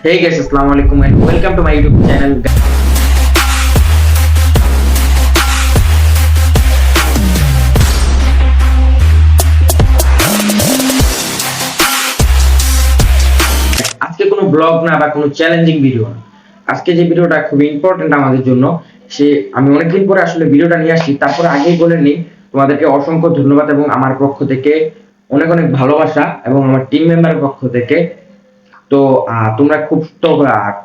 Hey guys, Assalamu alaikum and welcome to my YouTube channel. আজকে কোনো blog না বা কোনো চ্যালেঞ্জিং ভিডিও না। আজকে যে ভিডিওটা খুব ইম্পর্টেন্ট আমাদের জন্য, আমি অনেকদিন পরে আসলে ভিডিওটা নিয়ে আসছি। তারপরে আগেই বলে নিই, তোমাদেরকে অসংখ্য ধন্যবাদ এবং আমার পক্ষ থেকে অনেক অনেক ভালোবাসা এবং আমার টিম মেম্বারের পক্ষ থেকে। তো তোমরা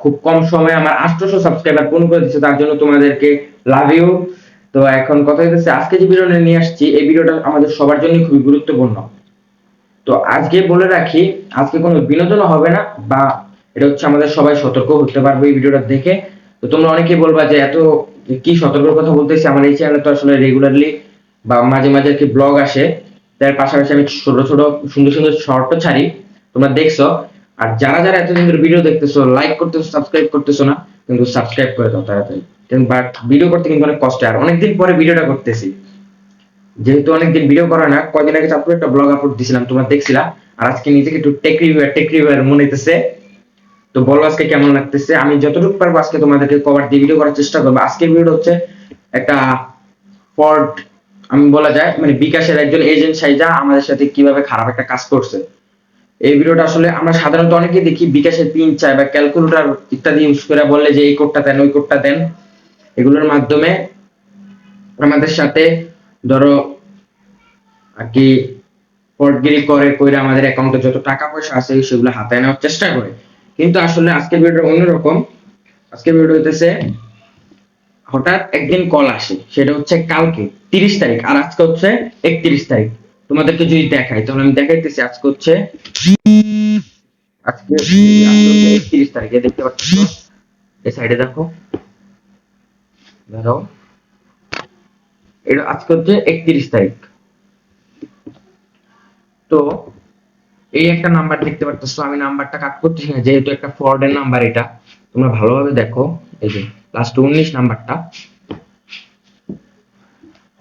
খুব কম সময়ে আমার 800 সাবস্ক্রাইবার পূর্ণ করে দিচ্ছ, তার জন্য তোমাদেরকে লাভ ইউ। তো এখন কথা হচ্ছে, আজকে যে ভিডিওটা নিয়ে আসছি এই ভিডিওটা আমাদের সবার জন্য খুবই গুরুত্বপূর্ণ। তো আজকে বলে রাখি, আজকে কোনো বিনোদন হবে না, বা এটা হচ্ছে আমাদের সবাই সতর্ক হতে পারবে এই ভিডিওটা দেখে। তো তোমরা অনেকেই বলবা যে এত কি সতর্কের কথা বলতেছি, আমার এই চ্যানেলে তো আসলে রেগুলারলি বা মাঝে মাঝে কি ব্লগ আসে, তার পাশাপাশি আমি ছোট ছোট সুন্দর সুন্দর শর্টও ছাড়ি, তোমরা দেখছো। আর যারা যারা এতদিন ধরে ভিডিও দেখতেছো, লাইক করতেছো, সাবস্ক্রাইব করতেছো না, কিন্তু সাবস্ক্রাইব করে দাও তাড়াতাড়ি। কিন্তু বাট ভিডিও করতে কিন্তু অনেক কষ্ট, আর অনেকদিন পরে ভিডিওটা করতেছি, যেহেতু অনেকদিন ভিডিও করা না। কয়দিন আগে আপলোড একটা ব্লগ আপলোড দিছিলাম, তোমরা দেখছিলা। আর আজকে নিজেকে একটু টেক রিভিউয়ার মনে হইতেছে। তো বলো আজকে কেমন লাগতেছে। আমি যতটুকু পারবো আজকে তোমাদেরকে কভার দিয়ে ভিডিও করার চেষ্টা করবো। আজকের ভিডিওটা হচ্ছে একটা ফ্রড, আমি বলা যায় মানে বিকাশের একজন এজেন্ট সাইজা আমাদের সাথে কিভাবে খারাপ একটা কাজ করছে। এই ভিডিওটা আসলে আমরা সাধারণত অনেকেই দেখি বিকাশের পিন চাই বা ক্যালকুলেটর ইত্যাদি ইউজ করে বললে যে এই কোডটা দেন, ওই কোডটা দেন। এগুলোর মাধ্যমে আমাদের সাথে ধরো আর কি ফ্রডগিরি কইরা আমাদের অ্যাকাউন্টে যত টাকা পয়সা আছে সেগুলো হাতায় নেওয়ার চেষ্টা করে। কিন্তু আসলে আজকের ভিডিওটা অন্যরকম। আজকের ভিডিও হইতেছে, হঠাৎ একদিন কল আসে, সেটা হচ্ছে কালকে 30 তারিখ, আর আজকে হচ্ছে 31 তারিখ। তোমাদেরকে যদি দেখাই তাহলে আমি দেখাইতেছি। আজকে 31 তারিখ, দেখতে পাচ্ছ, এই সাইডে দেখো, দেখো, এটা আজকে হচ্ছে 31 তারিখ। তো এই একটা নাম্বার দেখতে পাচ্ছ, আমি নাম্বারটা কাট করতেছি না যেহেতু একটা ফ্রডের নাম্বার। এটা তোমরা ভালোভাবে দেখো, এই যে লাস্ট 19 নাম্বারটা।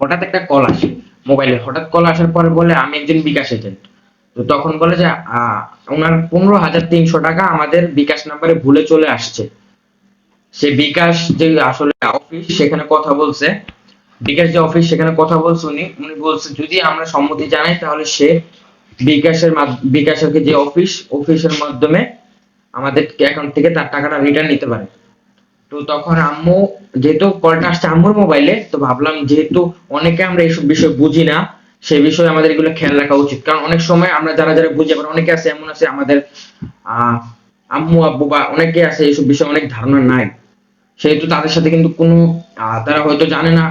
হঠাৎ একটা কল আসে মোবাইলে, হঠাৎ কল আসার পরে বলে আমি একজন বিকাশ এজেন্ট। তো তখন বলে যে ওনার 15,300 টাকা আমাদের বিকাশ নাম্বারে ভুলে চলে আসছে। সে বিকাশ যে আসলে অফিস সেখানে কথা বলছে, বিকাশ যে অফিস সেখানে কথা বলছে, উনি উনি বলছে যদি আমরা সম্মতি জানাই তাহলে সে বিকাশের যে অফিসের মাধ্যমে আমাদের অ্যাকাউন্ট থেকে তার টাকাটা রিটার্ন নিতে পারে। তো তখন আম্মু, যেহেতু কলটা আসছে আম্মুর মোবাইলে, তো ভাবলাম যেহেতু অনেকে আমরা এইসব বিষয় বুঝি না, সেই বিষয়ে আমাদের এগুলো খেয়াল রাখা উচিত। কারণ অনেক সময় আমরা যারা যারা বুঝি, আবার অনেকে আছে এমন আছে আমাদের আম্মু আব্বু বা অনেকে আছে এইসব বিষয়ে অনেক ধারণা নাই, সেহেতু তাদের সাথে কিন্তু কোনো তারা হয়তো জানে না।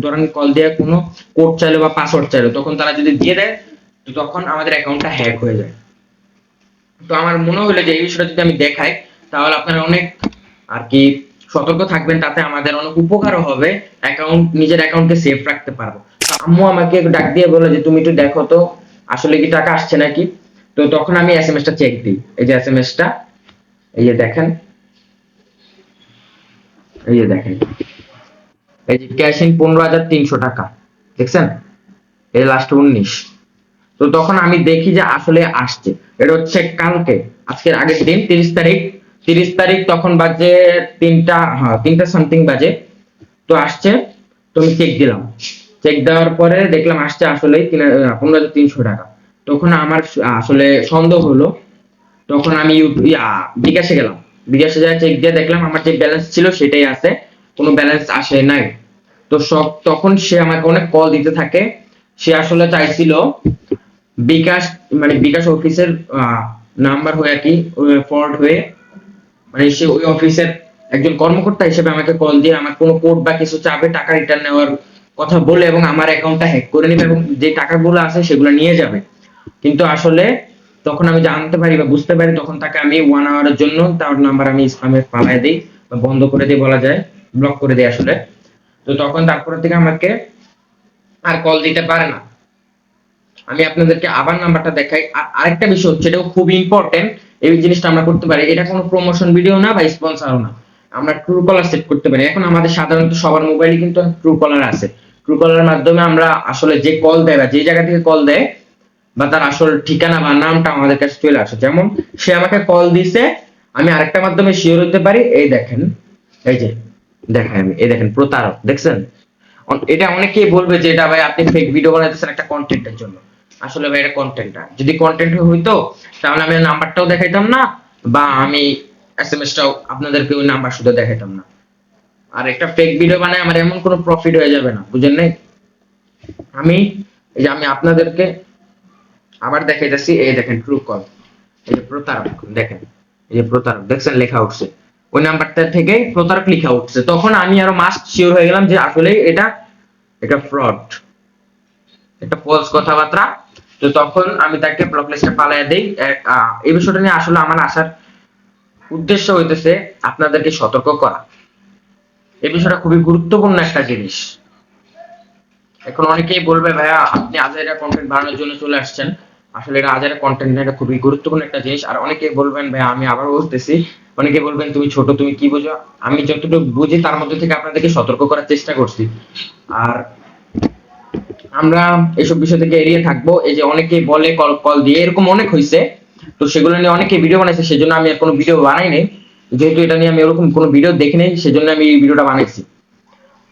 ধরেন কল দিয়ে কোনো কোড চাইলো বা পাসওয়ার্ড চাইলো, তখন তারা যদি দিয়ে দেয়, তো তখন আমাদের অ্যাকাউন্টটা হ্যাক হয়ে যায়। তো আমার মনে হলো যে এই বিষয়টা যদি আমি দেখাই তাহলে আপনারা অনেক আর কি সতর্ক থাকবেন, তাতে আমাদের অনেক উপকারও হবে, নিজের অ্যাকাউন্টকে সেফ রাখতে পারবো। তো আম্মু আমাকে ডাক দিয়ে বলে যে তুমি একটু দেখো তো আসলে কি টাকা আসছে নাকি। তো তখন আমি এসএমএসটা চেক দিই, এই যে এসএমএসটা, এই যে দেখেন, এই যে দেখেন, এই যে ক্যাশ ইন 15,300 টাকা, দেখছেন, এই লাস্ট 19। তো তখন আমি দেখি যে আসলে আসছে। এটা হচ্ছে কালকে, আজকের আগের দিন 30 তারিখ। 30 তারিখ তখন বাজে 3টা, হ্যাঁ 3টা সামথিং বাজে। তো আসছে, তো আমি চেক দিলাম। চেক দেওয়ার পরে দেখলাম আসছে আসলেই 15,300 টাকা। তখন আমার আসলে সন্দেহ হলো। তখন আমি বিকাশে গেলাম, বিকাশে যা চেক দিয়ে দেখলাম আমার যে ব্যালেন্স ছিল সেটাই আছে, কোনো ব্যালেন্স আসে নাই। তো তখন সে আমাকে অনেক কল দিতে থাকে। সে আসলে চাইছিল বিকাশ, মানে বিকাশ অফিসের নাম্বার হয়ে আর কি ফরওয়ার্ড হয়ে, মানে সে ওই অফিসের একজন কর্মকর্তা হিসেবে আমাকে কল দিয়ে আমার কোনো কোড বা কিছু চাবে, টাকা রিটার্ন নেওয়ার কথা বলে এবং আমার অ্যাকাউন্টটা হ্যাক করে নেবে এবং যে টাকাগুলো আছে সেগুলো নিয়ে যাবে। কিন্তু আসলে তখন আমি জানতে পারি বা বুঝতে পারি, তখন তাকে আমি 1 আওয়ারের জন্য তার নাম্বার আমি স্প্যামে পাঠিয়ে দিই বা বন্ধ করে দিই, বলা যায় ব্লক করে দিই আসলে। তো তখন তারপর থেকে আমাকে আর কল দিতে পারে না। আমি আপনাদেরকে আবার নাম্বারটা দেখাই। আর আরেকটা বিষয় হচ্ছে, এটাও খুব ইম্পর্টেন্ট, এই জিনিসটা আমরা করতে পারি। এটা কোনো প্রমোশন ভিডিও না বা স্পন্সরও না। আমরা ট্রু কলার সেট করতে পারি। এখন আমাদের সাধারণত সবার মোবাইলে কিন্তু ট্রু কলার আছে। ট্রু কলারের মাধ্যমে আমরা আসলে যে কল দেয় বা যে জায়গা থেকে কল দেয় বা তার আসল ঠিকানা বা নামটা আমাদের কাছে চলে আসে। যেমন সে আমাকে কল দিছে, আমি আরেকটা মাধ্যমে শিওর হতে পারি, এই দেখেন, এই যে দেখেন, এই দেখেন প্রতারক, দেখছেন? এটা অনেকেই বলবে যে এটা ভাই আপনি ফেক ভিডিও বানাইতেছেন একটা কন্টেন্টের জন্য। আসলে ভাই এটা কন্টেন্ট না। যদি কন্টেন্ট হইতো তাহলে আমি নাম্বারটাও দেখাইতাম না, বা আমি এসএমএসটাও আপনাদেরকে ওই নাম্বার শুধু দেখাইতাম না। আর একটা ফেক ভিডিও বানায় আমার এমন কোনো প্রফিট হয়ে যাবে না, বুঝেন নাই? আমি এই যে আমি আপনাদেরকে আবার দেখাইতেছি, এই দেখেন ট্রু কল, এই যে প্রতারক, দেখেন এই যে প্রতারক, দেখছেন লেখা উঠছে, ওই নাম্বারটা থেকে প্রতারক লেখা উঠছে। তখন আমি আরো মাস্ট শিওর হয়ে গেলাম যে আসলে এটা এটা ফ্রড, এটা ফলস কথাবার্তা। তো তখন আমি তাকে ব্লক লিস্টে পালাইয়া দেই। এই বিষয়টা নিয়ে আসলে আমার আসার উদ্দেশ্য হইতেছে আপনাদেরকে সতর্ক করা। এই বিষয়টা খুবই গুরুত্বপূর্ণ একটা জিনিস। এখন অনেকেই বলবে ভাইয়া আপনি আজাইরা কন্টেন্ট বানানোর জন্য চলে আসছেন, আসলে এটা আজাইরা কন্টেন্ট না, এটা খুবই গুরুত্বপূর্ণ একটা জিনিস। আর অনেকেই বলবেন ভাইয়া, আমি আবার বলতেছি, অনেকে বলবেন তুমি ছোট, তুমি কি বুঝো। আমি যতটুকু বুঝি তার মধ্যে থেকে আপনাদেরকে সতর্ক করার চেষ্টা করছি। আর আমরা এসব বিষয় থেকে এড়িয়ে থাকবো। এই যে অনেকেই বলে কল কল দিয়ে, এরকম অনেক হয়েছে, তো সেগুলো নিয়ে অনেকে ভিডিও বানাইছে, সেজন্য আমি আর কোনো ভিডিও বানাই নাই। যেহেতু এটা নিয়ে আমি ওরকম কোনো ভিডিও দেখি নাই, সেজন্য আমি এই ভিডিওটা বানাইছি।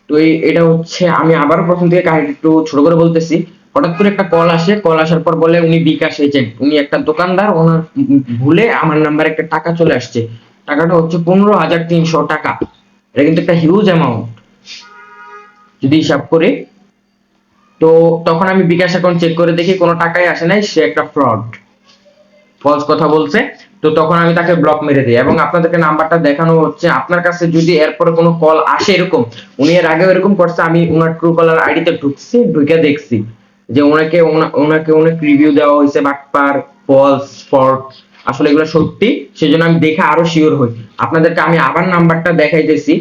তো এটা হচ্ছে, আমি আবারও প্রথম থেকে কাহিনী একটু ছোট করে বলতেছি। হঠাৎ করে একটা কল আসে, কল আসার পর বলে উনি বিকাশ এজেন্ট, উনি একটা দোকানদার, ওনার ভুলে আমার নাম্বারে একটা টাকা চলে আসছে। টাকাটা হচ্ছে 15,300 টাকা। এটা কিন্তু একটা হিউজ অ্যামাউন্ট যদি হিসাব করে। তো তখন আমি বিকাশ অ্যাকাউন্ট চেক করে দেখি কোনো টাকাই আসে নাই, সে একটা ফ্রড, ফলস কথা বলছে। তো তখন আমি তাকে ব্লক মেরে দিই, এবং আপনাদেরকে নাম্বারটা দেখানো হচ্ছে। আপনার কাছে যদি এরপরে কোনো কল আসে এরকম, উনি এর আগেও এরকম করছে, আমি ওনার ট্রু কলার আইডিতে ঢুকছি, ঢুকে দেখছি যে ওনাকে অনেক রিভিউ দেওয়া হয়েছে, বাটপার, ফলস, ফ্রড, আসলে এগুলো সত্যি। সেজন্য আমি দেখে আরো শিওর হই। আপনাদেরকে আমি আবার নাম্বারটা দেখাইতেছি,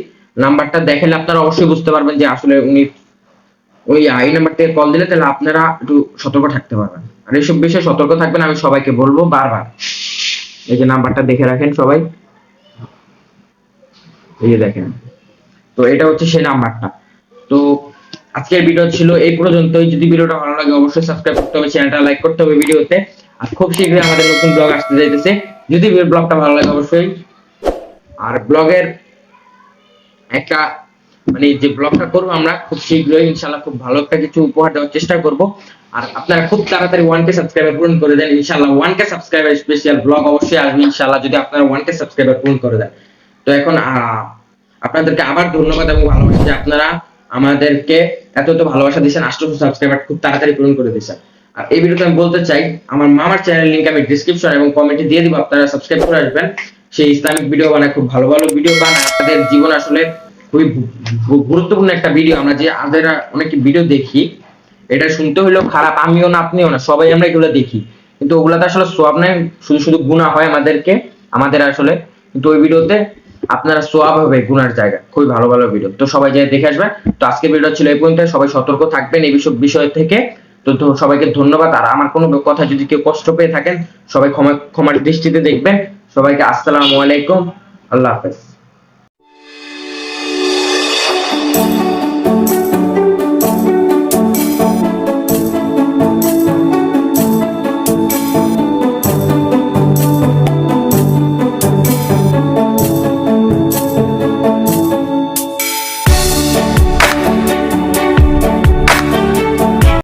নাম্বারটা দেখালে আপনারা অবশ্যই বুঝতে পারবেন যে আসলে উনি ওই এই নাম্বার থেকে কল দিলে তাহলে আপনারা একটু সতর্ক থাকতে পারবেন। আর এইসব বিষয়ে সতর্ক থাকবেন, আমি সবাইকে বলবো বারবার। এই যে নাম্বারটা দেখে রাখেন সবাই, এই যে দেখেন। তো এটা হচ্ছে সেই নাম্বারটা। তো আজকের ভিডিও ছিল এই পর্যন্তই। যদি ভিডিওটা ভালো লাগে অবশ্যই সাবস্ক্রাইব করতে হবে, চ্যানেলটা লাইক করতে হবে ভিডিওতে। আর খুব শীঘ্রই আমাদের নতুন ব্লগ আসতে যাইতেছে, যদি ব্লগটা ভালো লাগে অবশ্যই। আর ব্লগের একটা মানে যে ব্লগটা করবো আমরা খুব শীঘ্রই ইনশাআল্লাহ, খুব ভালো একটা কিছু উপহার দেওয়ার চেষ্টা করব। আর আপনারা খুব তাড়াতাড়ি 1K সাবস্ক্রাইবার পূরণ করে দেন ইনশাআল্লাহ। 1K সাবস্ক্রাইবার স্পেশাল ব্লগ অবশ্যই আসবে ইনশাআল্লাহ, যদি আপনারা 1K সাবস্ক্রাইবার পূরণ করে দেন। তো এখন আপনাদেরকে আবার ধন্যবাদ এবং ভালোবাসা যে আপনারা আমাদেরকে এত ভালোবাসা দিয়েছেন, 800 সাবস্ক্রাইবার খুব তাড়াতাড়ি পূরণ করে দিয়েছেন। আর এই ভিডিওতে আমি বলতে চাই, আমার মামার চ্যানেল লিংক আমি ডেসক্রিপশন এবং কমেন্টে দিয়ে দিব, আপনারা সাবস্ক্রাইব করে আসবেন। সেই ইসলামিক ভিডিও বানায়, খুব ভালো ভালো ভিডিও বানায়। আপনাদের জীবন আসলে খুবই গুরুত্বপূর্ণ একটা ভিডিও। আমরা যে আজেরা অনেক ভিডিও দেখি, এটা শুনতে হইলেও খারাপ, আমিও না আপনিও না, সবাই আমরা এগুলো দেখি, কিন্তু ওগুলাতে আসলে সওয়াব নাই, শুধু শুধু গুনাহ হয় আমাদের আসলে। কিন্তু ওই ভিডিওতে আপনারা সওয়াব হবে গুনার জায়গা, খুবই ভালো ভালো ভিডিও। তো সবাই যাই দেখে আসবেন। তো আজকে ভিডিও ছিল এই পর্যন্ত, সবাই সতর্ক থাকবেন এই বিষয় থেকে। তো সবাইকে ধন্যবাদ। আর আমার কোনো কথা যদি কেউ কষ্ট পেয়ে থাকেন, সবাই ক্ষমার দৃষ্টিতে দেখবেন। সবাইকে আসসালামু আলাইকুম, আল্লাহ হাফেজ।